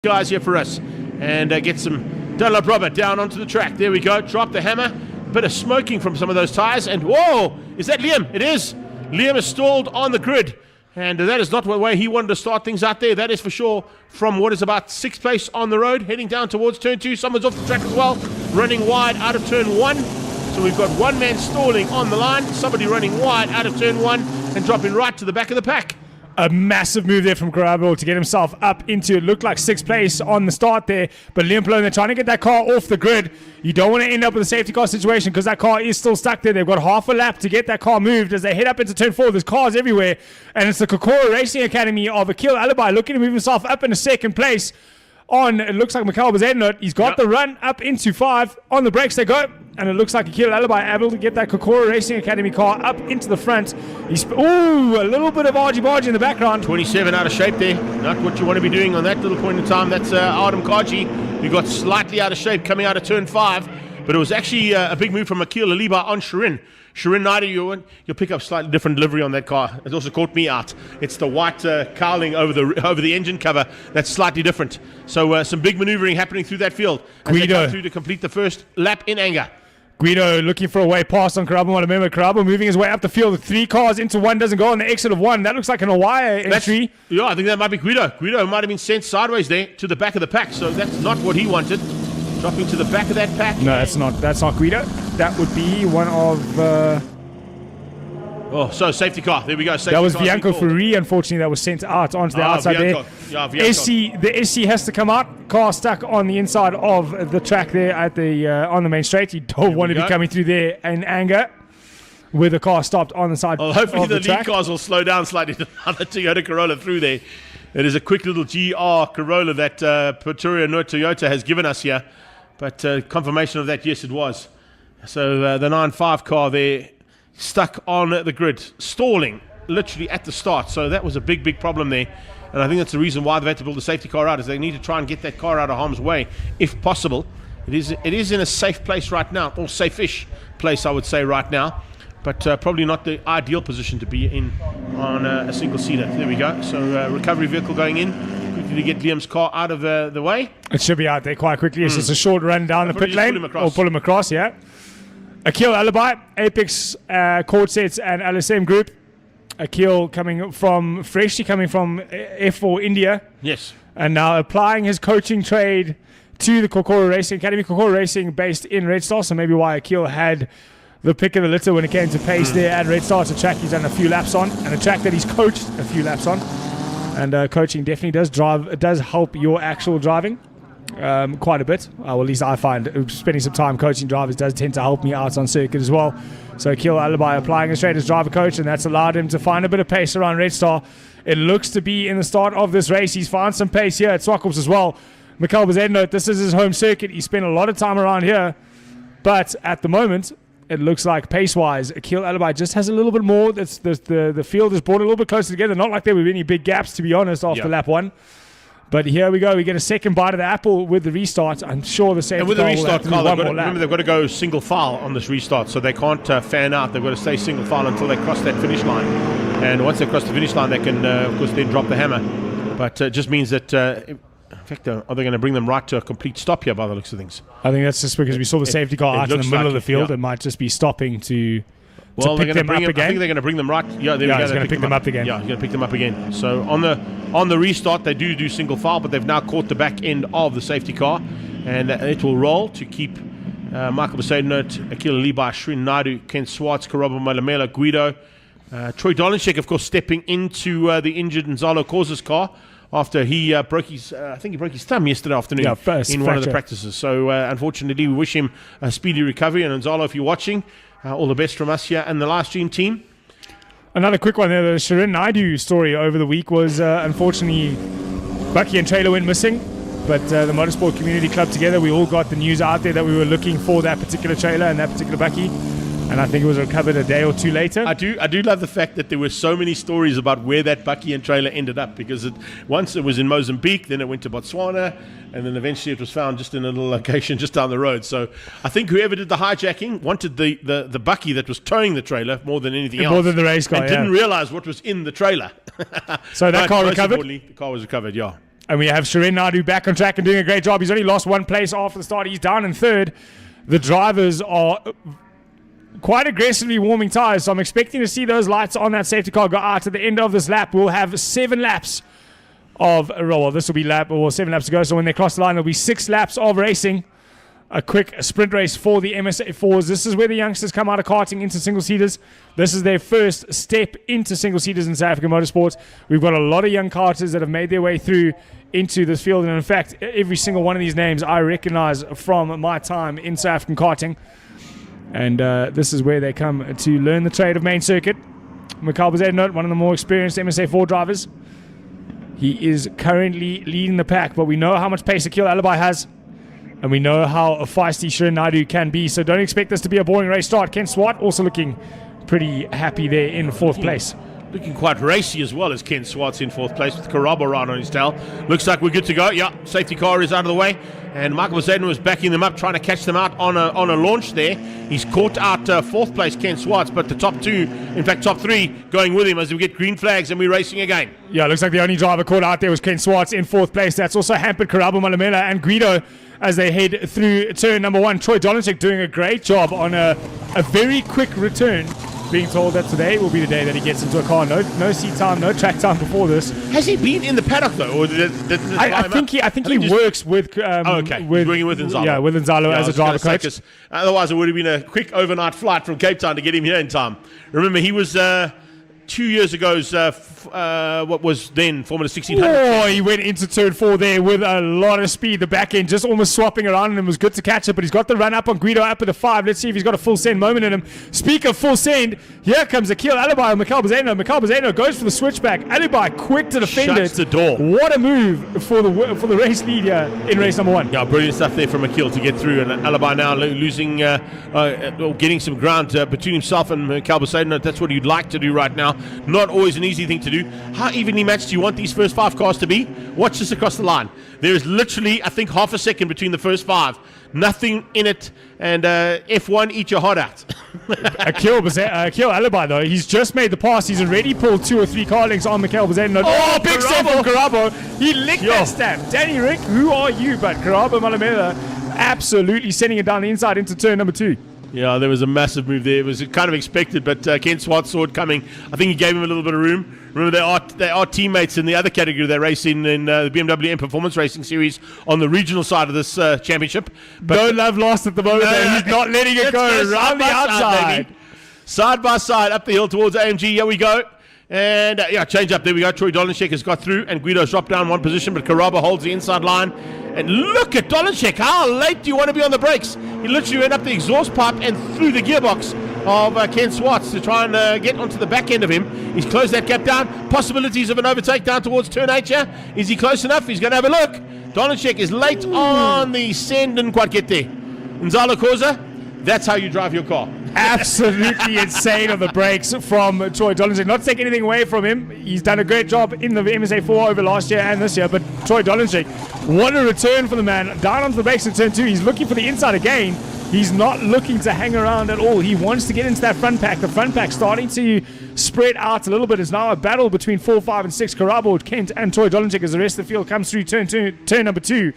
guys here for us, and get some Dunlop rubber down onto the track. There we go. Drop the hammer. Bit of smoking from some of those tires, and whoa, is that Liam? It is. Liam is stalled on the grid, and that is not the way he wanted to start things out there. That is for sure from what is about 6th place on the road, heading down towards turn 2. Someone's off the track as well, running wide out of turn 1. So we've got one man stalling on the line, somebody running wide out of turn 1 and dropping right to the back of the pack. A massive move there from Karabo to get himself up into, it looked like 6th place on the start there. But Liam Plone, they're trying to get that car off the grid. You don't want to end up with a safety car situation because that car is still stuck there. They've got half a lap to get that car moved as they head up into turn 4. There's cars everywhere. And it's the Karabo Racing Academy of Aqil Alibhai looking to move himself up into 2nd place on, it looks like Mikel Bezuidenhout. He's got the run up into 5. On the brakes they go. And it looks like Aqil Alibhai able to get that Karabo Racing Academy car up into the front. Ooh, a little bit of argy-bargy in the background. 27 out of shape there. Not what you want to be doing on that little point in time. That's Adam Kaji, who got slightly out of shape coming out of turn 5. But it was actually a big move from Aqil Alibhai on Shirin. Shirin Naidu, you'll pick up slightly different livery on that car. It also caught me out. It's the white cowling over the engine cover that's slightly different. So some big maneuvering happening through that field as they come through to complete the first lap in anger. Guido looking for a way past on Karabo Malemela. Karabo moving his way up the field. 3 cars into 1, doesn't go on the exit of 1. That looks like an Awaya entry. Yeah, I think that might be Guido. Guido might have been sent sideways there to the back of the pack, so that's not what he wanted. Dropping to the back of that pack. No, that's not Guido. That would be one of... so safety car. There we go. Safety that was car Bianco Ferri, unfortunately, that was sent out onto the outside Bianco. there. Yeah, the SC has to come out. Car stuck on the inside of the track there at the on the main straight. You don't want to be coming through there in anger with the car stopped on the side hopefully of the lead cars will slow down slightly to allow the Toyota Corolla through there. It is a quick little GR Corolla that Pretoria North Toyota has given us here. But confirmation of that, yes, it was. So the 9.5 car there stuck on the grid, stalling literally at the start. So that was a big, big problem there. And I think that's the reason why they've had to build a safety car out, is they need to try and get that car out of harm's way, if possible. It is in a safe place right now, or safe-ish place, I would say, right now. But probably not the ideal position to be in on a single-seater. There we go. So recovery vehicle going in. Quickly to get Liam's car out of the way. It should be out there quite quickly. It's just a short run down the pit lane. Pull him across, yeah. Aqil Alibhai, Apex Court Sets and LSM Group. Aqil freshly coming from F4 India. Yes. And now applying his coaching trade to the Karabo Racing Academy. Karabo Racing based in Red Star, so maybe why Aqil had the pick of the litter when it came to pace there at Red Star. It's a track he's done a few laps on, and a track that he's coached a few laps on. And coaching definitely does help your actual driving quite a bit. Well, at least I find spending some time coaching drivers does tend to help me out on circuit as well. So Aqil Alibhai applying his trade as driver coach, and that's allowed him to find a bit of pace around Red Star. It looks to be in the start of this race. He's found some pace here at Zwartkops as well. Mikel Bezuidenhout, this is his home circuit. He spent a lot of time around here. But at the moment, it looks like pace-wise, Aqil Alibhai just has a little bit more. The field is brought a little bit closer together. Not like there were any big gaps, to be honest, after lap 1. But here we go. We get a second bite of the apple with the restart. I'm sure the safety car will have to do one more lap. Remember, they've got to go single file on this restart, so they can't fan out. They've got to stay single file until they cross that finish line. And once they cross the finish line, they can, of course, then drop the hammer. But it just means that, in fact, are they going to bring them right to a complete stop here by the looks of things? I think that's just because we saw the safety car out in the middle of the field. It might just be stopping to pick them up again. I think they're going to bring them right. Yeah, there we go. He's going to pick them up again. Yeah, he's going to pick them up again. So on the restart, they do single file, but they've now caught the back end of the safety car, and it will roll to keep Mikel Bezuidenhout, Aqil Alibhai, Shirin Naidu, Ken Swartz, Karabo Malemela, Guido, Troy Dolinchek, of course, stepping into the injured Nzalo Cause's car after he broke his thumb yesterday afternoon in one of the practices. So unfortunately, we wish him a speedy recovery. And Nzalo, if you're watching, all the best from us here and the live stream team. Another quick one there. The Shirin Naidu story over the week was unfortunately Bucky and trailer went missing. But the Motorsport Community Club together, we all got the news out there that we were looking for that particular trailer and that particular Bucky. And I think it was recovered a day or two later. I do love the fact that there were so many stories about where that Bucky and trailer ended up, because once it was in Mozambique, then it went to Botswana, and then eventually it was found just in a little location just down the road. So I think whoever did the hijacking wanted the Bucky that was towing the trailer more than anything else. More than the race car, and didn't realize what was in the trailer. So that car recovered? The car was recovered, yeah. And we have Shirin Naidu back on track and doing a great job. He's only lost one place after the start. He's down in third. The drivers are quite aggressively warming tires, so I'm expecting to see those lights on that safety car go out at the end of this lap. We'll have 7 laps of, well, this will be 7 laps to go, so when they cross the line, there'll be 6 laps of racing. A quick sprint race for the MSA4s. This is where the youngsters come out of karting into single-seaters. This is their first step into single-seaters in South African motorsports. We've got a lot of young karters that have made their way through into this field, and in fact, every single one of these names I recognize from my time in South African karting. And this is where they come to learn the trade of main circuit. Mikel Bezuidenhout, one of the more experienced MSA4 drivers. He is currently leading the pack, but we know how much pace Aqil Alibhai has. And we know how feisty Shirin Naidu can be, so don't expect this to be a boring race start. Ken Swart also looking pretty happy there in 4th place. Looking quite racy as well as Ken Swart's in 4th place with Karabo right on his tail. Looks like we're good to go. Yeah, safety car is out of the way. And Mikel Bezuidenhout was backing them up, trying to catch them out on a launch there. He's caught out 4th place Ken Swartz, but the top 2, in fact top 3, going with him as we get green flags and we're racing again. Yeah, looks like the only driver caught out there was Ken Swartz in 4th place. That's also hampered Karabo Malemela and Guido as they head through turn number 1. Troy Dolanchik doing a great job on a very quick return, being told that today will be the day that he gets into a car. No seat time, no track time before this. Has he been in the paddock though, or I think he works with. Okay, he's working with Nzalo. Yeah, with Nzalo as a driver coach. Otherwise, it would have been a quick overnight flight from Cape Town to get him here in time. Remember, he was 2 years ago's what was then Formula 1600. Oh, he went into turn 4 there with a lot of speed. The back end just almost swapping around, and it was good to catch it, but he's got the run up on Guido up at the 5. Let's see if he's got a full send moment in him. Speak of full send, here comes Aqil Alibhai and Mikel Bezuidenhout. Mikel Bezuidenhout goes for the switchback. Alibhai quick to defend Shuts it. the door. What a move for the race lead here in race number 1. Yeah, brilliant stuff there from Aqil to get through, and Alibhai now losing or getting some ground between himself and Mikel Bezuidenhout. That's what you'd like to do right now. Not always an easy thing to do. How evenly matched do you want these first 5 cars to be? Watch this across the line. There is literally, I think, half a second between the first 5. Nothing in it, and F1, eat your heart out. Aqil Alibhai, though, he's just made the pass. He's already pulled 2 or 3 car lengths on Mikel Bezuidenhout. Oh, big step from Karabo. He licked that stamp. Danny Rick, who are you? But Karabo Malemela absolutely sending it down the inside into turn number 2. Yeah, there was a massive move there. It was kind of expected, but Ken Swart saw it coming. I think he gave him a little bit of room. Remember, they are teammates in the other category they race in the BMW M Performance Racing Series on the regional side of this championship. But no love lost at the moment. He's not letting it go around the outside. Side by side, up the hill towards AMG. Here we go. And change up. There we go. Troy Dolanchik has got through, and Guido's dropped down 1 position, but Karabo holds the inside line. And look at Dolanchik. How late do you want to be on the brakes? He literally went up the exhaust pipe and through the gearbox of Ken Swartz to try and get onto the back end of him. He's closed that gap down. Possibilities of an overtake down towards turn 8 here. Is he close enough? He's going to have a look. Dolanchik is late on the send, didn't quite get there. Nzalo Khoza, that's how you drive your car. Absolutely insane on the brakes from Troy Dolanchik. Not to take anything away from him. He's done a great job in the MSA4 over last year and this year. But Troy Dolanchik, what a return for the man. Down onto the brakes in turn 2. He's looking for the inside again. He's not looking to hang around at all. He wants to get into that front pack. The front pack starting to spread out a little bit. It's now a battle between 4, 5, and 6. Karabo, Kent, and Troy Dolanchik as the rest of the field comes through turn number 2.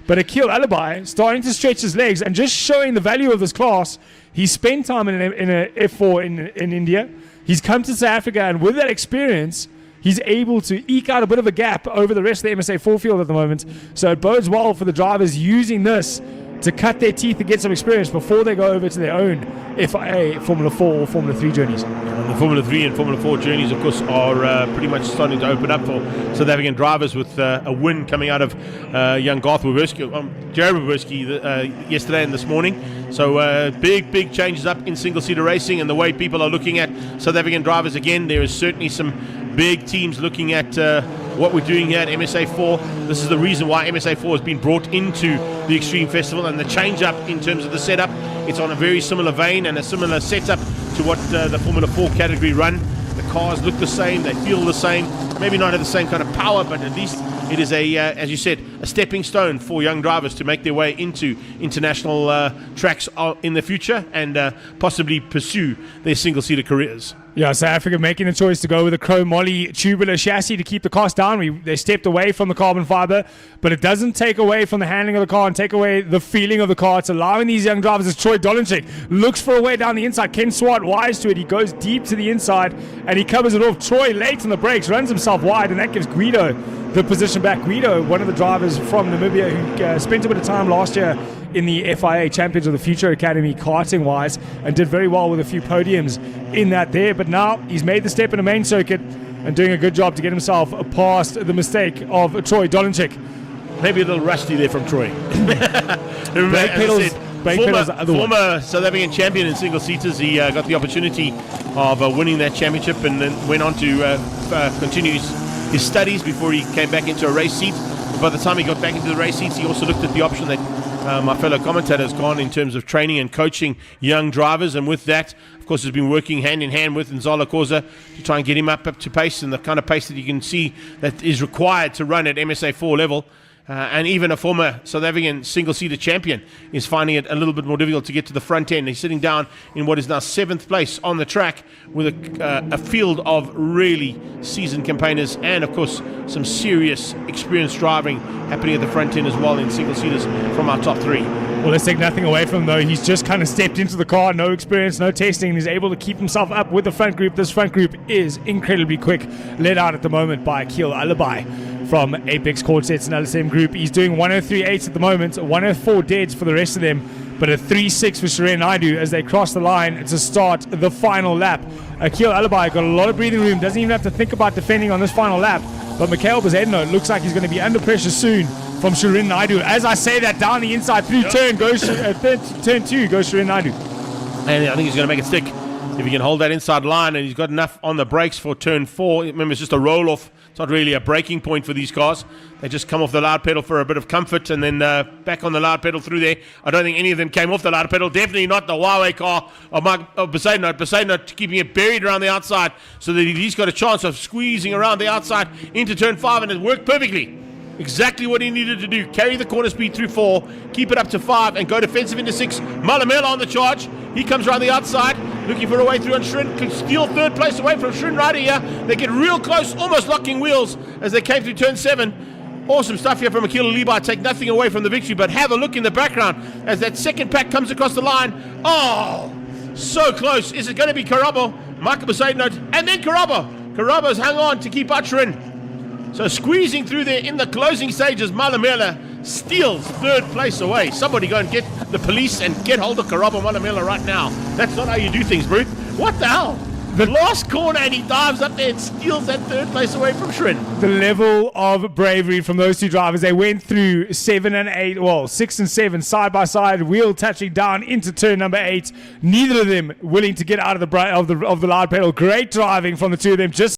But Aqil Alibhai starting to stretch his legs and just showing the value of this class. He spent time in a F4 in India. He's come to South Africa, and with that experience, he's able to eke out a bit of a gap over the rest of the MSA4 field at the moment. So it bodes well for the drivers using this to cut their teeth and get some experience before they go over to their own FIA Formula 4 or Formula 3 journeys. The Formula 3 and Formula 4 journeys, of course, are pretty much starting to open up for South African drivers with a win coming out of young Garth Jared Wawerski yesterday and this morning. So big changes up in single-seater racing and the way people are looking at South African drivers. Again, there is certainly some big teams looking at what we're doing here at MSA4. This is the reason why MSA4 has been brought into the Extreme Festival, and the change up in terms of the setup, it's on a very similar vein and a similar setup to what the Formula 4 category run. The cars look the same, they feel the same, maybe not have the same kind of power, but at least it is as you said, a stepping stone for young drivers to make their way into international tracks in the future and possibly pursue their single-seater careers. Yeah, South Africa making the choice to go with a chrome moly tubular chassis to keep the cost down. They stepped away from the carbon fiber, but it doesn't take away from the handling of the car and take away the feeling of the car. It's allowing these young drivers, as Troy Dolenchik looks for a way down the inside. Ken Swart wise to it. He goes deep to the inside and he covers it off. Troy late on the brakes, runs himself wide, and that gives Guido the position back. Guido, one of the drivers from Namibia who spent a bit of time last year in the FIA Champions of the Future Academy karting wise and did very well with a few podiums in that there, but now he's made the step in the main circuit and doing a good job to get himself past the mistake of Troy Dolenchik. Maybe a little rusty there from Troy. Brake pedals former South African champion in single seaters. He got the opportunity of winning that championship and then went on to continue his studies before he came back into a race seat. But by the time he got back into the race seats, he also looked at the option that my fellow commentator has gone in terms of training and coaching young drivers, and with that, of course, has been working hand in hand with Nzala Khoza to try and get him up to pace and the kind of pace that you can see that is required to run at MSA4 level. And even a former South African single-seater champion is finding it a little bit more difficult to get to the front end. He's sitting down in what is now 7th place on the track with a field of really seasoned campaigners and, of course, some serious experienced driving happening at the front end as well in single-seaters from our top 3. Well, let's take nothing away from him, though. He's just kind of stepped into the car, no experience, no testing, and he's able to keep himself up with the front group. This front group is incredibly quick, led out at the moment by Aqil Alibhai from Apex Quartets and LSM Group. He's doing 103.8 at the moment, 104 deads for the rest of them, but a 3.6 for Shirin Naidu as they cross the line to start the final lap. Aqil Alibhai got a lot of breathing room, doesn't even have to think about defending on this final lap, but Mikel Bezuidenhout looks like he's going to be under pressure soon from Shirin Naidu. As I say that, down the inside through turn 2 goes Shirin Naidu. And I think he's going to make it stick if he can hold that inside line, and he's got enough on the brakes for turn 4. Remember, it's just a roll-off. It's not really a braking point for these cars. They just come off the loud pedal for a bit of comfort and then back on the loud pedal through there. I don't think any of them came off the loud pedal. Definitely not the Huawei car of Bezuidenhout. Bezuidenhout keeping it buried around the outside so that he's got a chance of squeezing around the outside into turn 5, and it worked perfectly. Exactly what he needed to do. Carry the corner speed through 4, keep it up to 5, and go defensive into 6. Malemela on the charge. He comes around the outside, looking for a way through on Shirin. Could steal 3rd place away from Shirin right here. They get real close, almost locking wheels as they came through turn 7. Awesome stuff here from Aqil Alibhai. Take nothing away from the victory, but have a look in the background as that second pack comes across the line. Oh, so close. Is it going to be Karabo, Mikel Bezuidenhout, and then Karabo? Karabo's hung on to keep Shirin. So squeezing through there in the closing stages, Malemela steals 3rd place away. Somebody go and get the police and get hold of Karabo Malemela right now. That's not how you do things, Bruce. What the hell? The last corner, and he dives up there and steals that 3rd place away from Shirin. The level of bravery from those two drivers. They went through 7 and 8, well, 6 and 7 side by side, wheel touching down into turn number 8. Neither of them willing to get out of the loud pedal. Great driving from the two of them. Just